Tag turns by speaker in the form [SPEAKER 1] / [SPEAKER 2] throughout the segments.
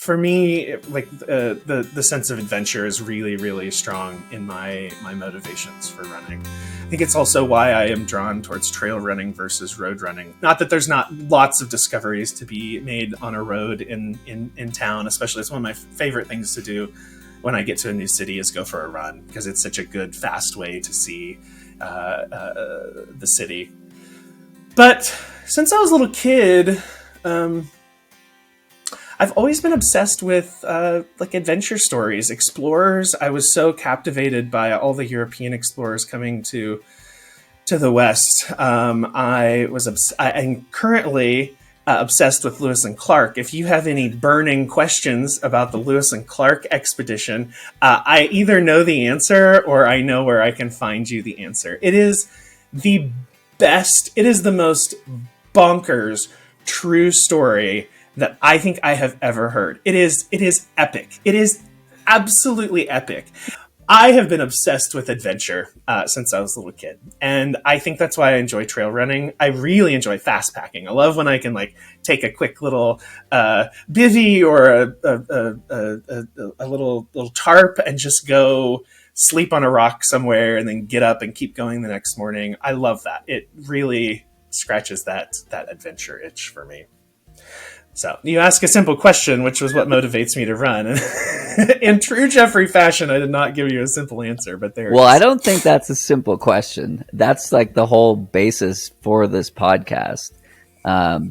[SPEAKER 1] for me, like the sense of adventure is really, really strong in my motivations for running. I think it's also why I am drawn towards trail running versus road running. Not that there's not lots of discoveries to be made on a road in town, especially it's one of my favorite things to do when I get to a new city is go for a run, because it's such a good, fast way to see the city. But since I was a little kid, I've always been obsessed with like adventure stories, explorers. I was so captivated by all the European explorers coming to the West. I'm currently obsessed with Lewis and Clark. If you have any burning questions about the Lewis and Clark expedition, I either know the answer or I know where I can find you the answer. It is the best. It is the most bonkers true story that I think I have ever heard. It is epic. It is absolutely epic. I have been obsessed with adventure since I was a little kid. And I think that's why I enjoy trail running. I really enjoy fast packing. I love when I can like take a quick little bivvy or a little tarp and just go sleep on a rock somewhere and then get up and keep going the next morning. I love that. It really scratches that adventure itch for me. So you ask a simple question, which was what motivates me to run. In true Jeffrey fashion, I did not give you a simple answer, but there.
[SPEAKER 2] Well, I don't think that's a simple question. That's like the whole basis for this podcast.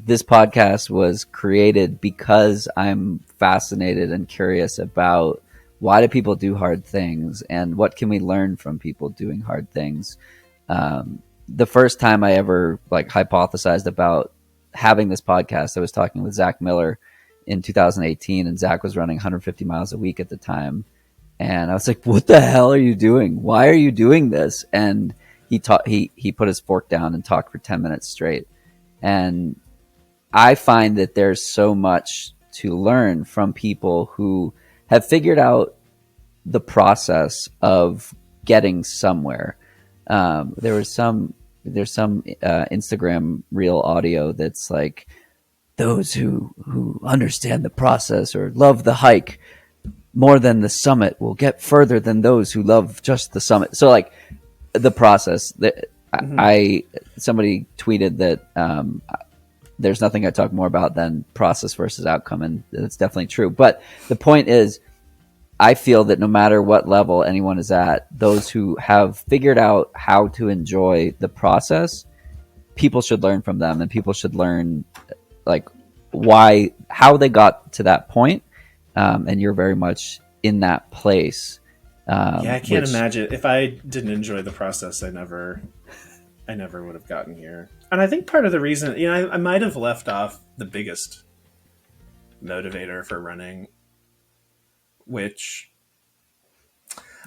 [SPEAKER 2] This podcast was created because I'm fascinated and curious about why do people do hard things and what can we learn from people doing hard things. The first time I ever like hypothesized about having this podcast, I was talking with Zach Miller in 2018, and Zach was running 150 miles a week at the time. And I was like, what the hell are you doing? Why are you doing this? And he put his fork down and talked for 10 minutes straight. And I find that there's so much to learn from people who have figured out the process of getting somewhere. There's some Instagram reel audio that's like, those who understand the process or love the hike more than the summit will get further than those who love just the summit. So like the process that somebody tweeted that there's nothing I talk more about than process versus outcome. And that's definitely true. But the point is, I feel that no matter what level anyone is at, those who have figured out how to enjoy the process, people should learn from them, and people should learn like how they got to that point. And you're very much in that place.
[SPEAKER 1] I can't imagine if I didn't enjoy the process. I never would have gotten here. And I think part of the reason, I might have left off the biggest motivator for running, which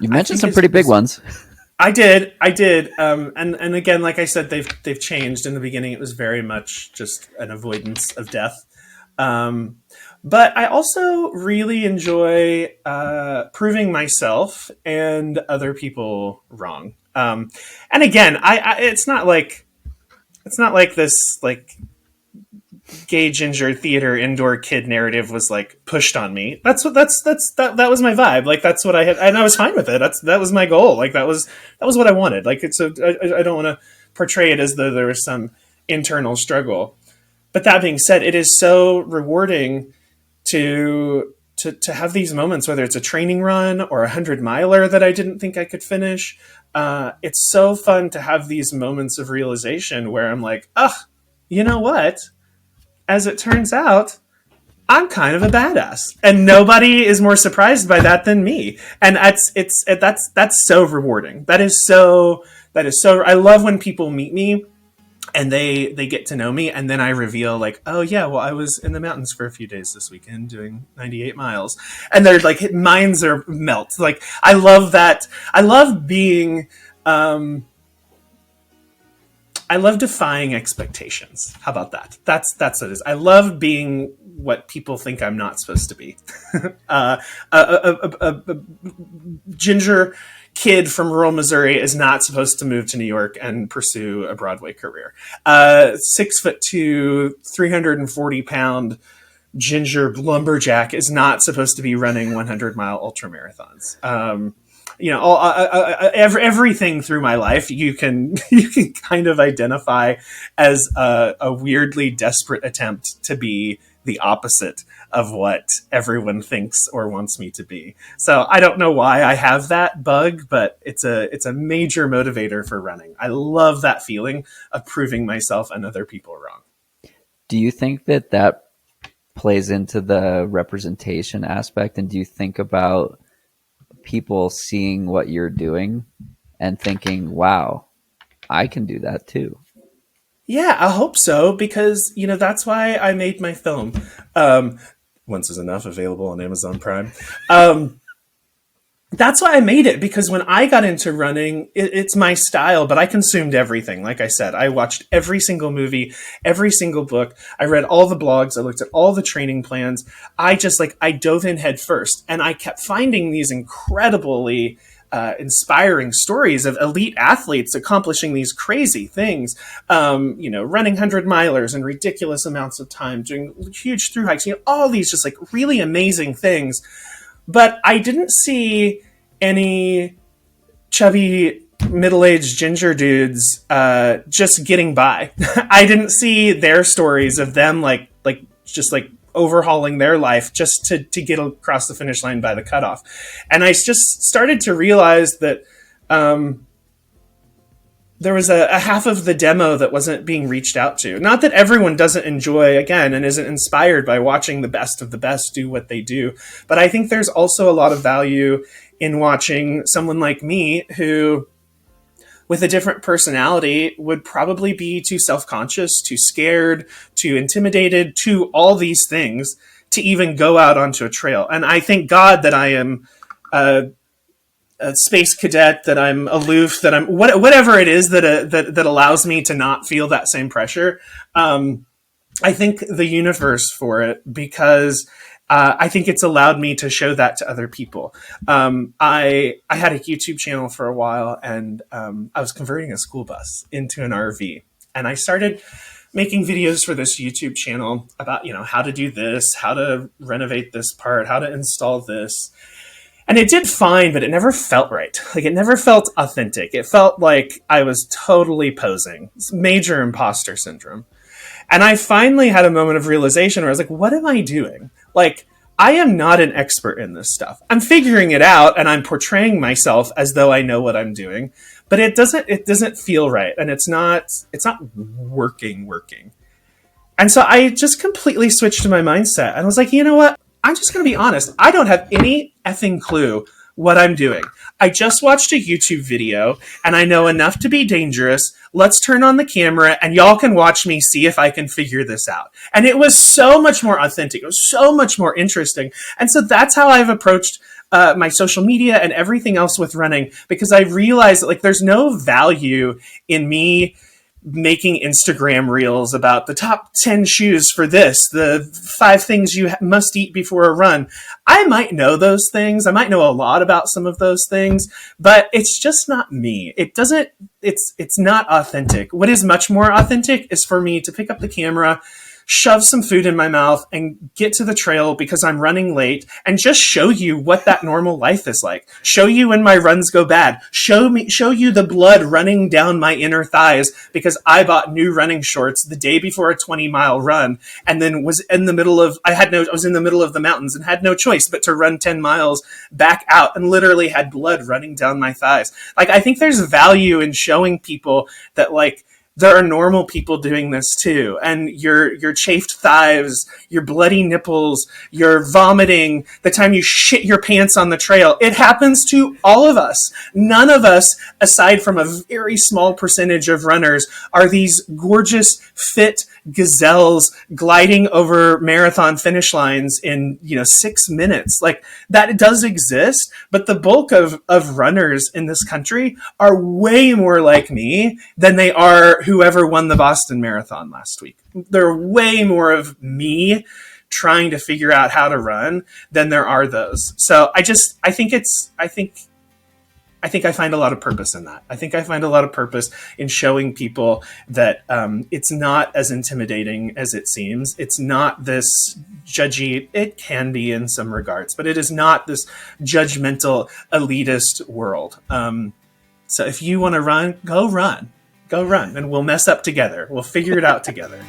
[SPEAKER 2] you mentioned some pretty big ones.
[SPEAKER 1] I did. And again, like I said, they've changed. In the beginning, it was very much just an avoidance of death. But I also really enjoy proving myself and other people wrong. And again, it's not like this like gay ginger theater indoor kid narrative was like pushed on me. That was my vibe. Like that's what I had, and I was fine with it. That was my goal. Like that was what I wanted. Like it's I don't want to portray it as though there was some internal struggle. But that being said, it is so rewarding to have these moments, whether it's a training run or a 100-miler that I didn't think I could finish. It's so fun to have these moments of realization where I'm like, you know what? As it turns out, I'm kind of a badass, and nobody is more surprised by that than me. And that's so rewarding. That is so. I love when people meet me and they get to know me, and then I reveal like, oh yeah, well I was in the mountains for a few days this weekend doing 98 miles, and they're like, minds are melt. Like I love that. I love being. I love defying expectations. How about that? That's what it is. I love being what people think I'm not supposed to be. A ginger kid from rural Missouri is not supposed to move to New York and pursue a Broadway career. 6'2", 340-pound ginger lumberjack is not supposed to be running 100-mile ultra marathons. Everything through my life you can you can kind of identify as a weirdly desperate attempt to be the opposite of what everyone thinks or wants me to be. So I don't know why I have that bug, but it's a major motivator for running. I love that feeling of proving myself and other people wrong.
[SPEAKER 2] Do you think that that plays into the representation aspect? And do you think about people seeing what you're doing and thinking, wow, I can do that too?
[SPEAKER 1] Yeah, I hope so, because that's why I made my film. Once is enough, available on Amazon Prime. That's why I made it, because when I got into running, it's my style, but I consumed everything. Like I said, I watched every single movie, every single book. I read all the blogs. I looked at all the training plans. I dove in head first, and I kept finding these incredibly inspiring stories of elite athletes accomplishing these crazy things, running 100-milers in ridiculous amounts of time, doing huge through hikes, all these just like really amazing things. But I didn't see any chubby middle-aged ginger dudes just getting by. I didn't see their stories of them just overhauling their life just to get across the finish line by the cutoff. And I just started to realize that there was a half of the demo that wasn't being reached out to. Not that everyone doesn't enjoy, again, and isn't inspired by watching the best of the best do what they do, but I think there's also a lot of value in watching someone like me who, with a different personality, would probably be too self-conscious, too scared, too intimidated, too all these things to even go out onto a trail. And I thank God that I am a space cadet, that I'm aloof, that I'm whatever it is that allows me to not feel that same pressure. I thank the universe for it, because I think it's allowed me to show that to other people. I had a YouTube channel for a while, and I was converting a school bus into an RV, and I started making videos for this YouTube channel about how to do this, how to renovate this part, how to install this. And it did fine, but it never felt right. Like, it never felt authentic. It felt like I was totally posing. It's major imposter syndrome. And I finally had a moment of realization where I was like, what am I doing? Like, I am not an expert in this stuff. I'm figuring it out, and I'm portraying myself as though I know what I'm doing, but it doesn't feel right. And it's not working. And so I just completely switched my mindset, and I was like, you know what? I'm just going to be honest. I don't have any effing clue what I'm doing. I just watched a YouTube video, and I know enough to be dangerous. Let's turn on the camera, and y'all can watch me see if I can figure this out. And it was so much more authentic. It was so much more interesting. And so that's how I've approached my social media and everything else with running, because I realized that there's no value in me making Instagram reels about the top 10 shoes for this, the 5 things you must eat before a run. I might know those things. I might know a lot about some of those things, but it's just not me. It's not authentic. What is much more authentic is for me to pick up the camera, shove some food in my mouth, and get to the trail because I'm running late, and just show you what that normal life is like. Show you when my runs go bad. Show you the blood running down my inner thighs because I bought new running shorts the day before a 20-mile run, and then was in the middle of the mountains and had no choice but to run 10 miles back out, and literally had blood running down my thighs. I think there's value in showing people that there are normal people doing this too. And your chafed thighs, your bloody nipples, your vomiting, the time you shit your pants on the trail, it happens to all of us. None of us, aside from a very small percentage of runners, are these gorgeous, fit gazelles gliding over marathon finish lines in 6 minutes. That does exist, but the bulk of runners in this country are way more like me than they are whoever won the Boston Marathon last week. There are way more of me trying to figure out how to run than there are those. So I think I think I find a lot of purpose in that. I think I find a lot of purpose in showing people that it's not as intimidating as it seems. It's not this judgy. It can be in some regards, but it is not this judgmental, elitist world. So if you want to run, go run, and we'll mess up together. We'll figure it out together.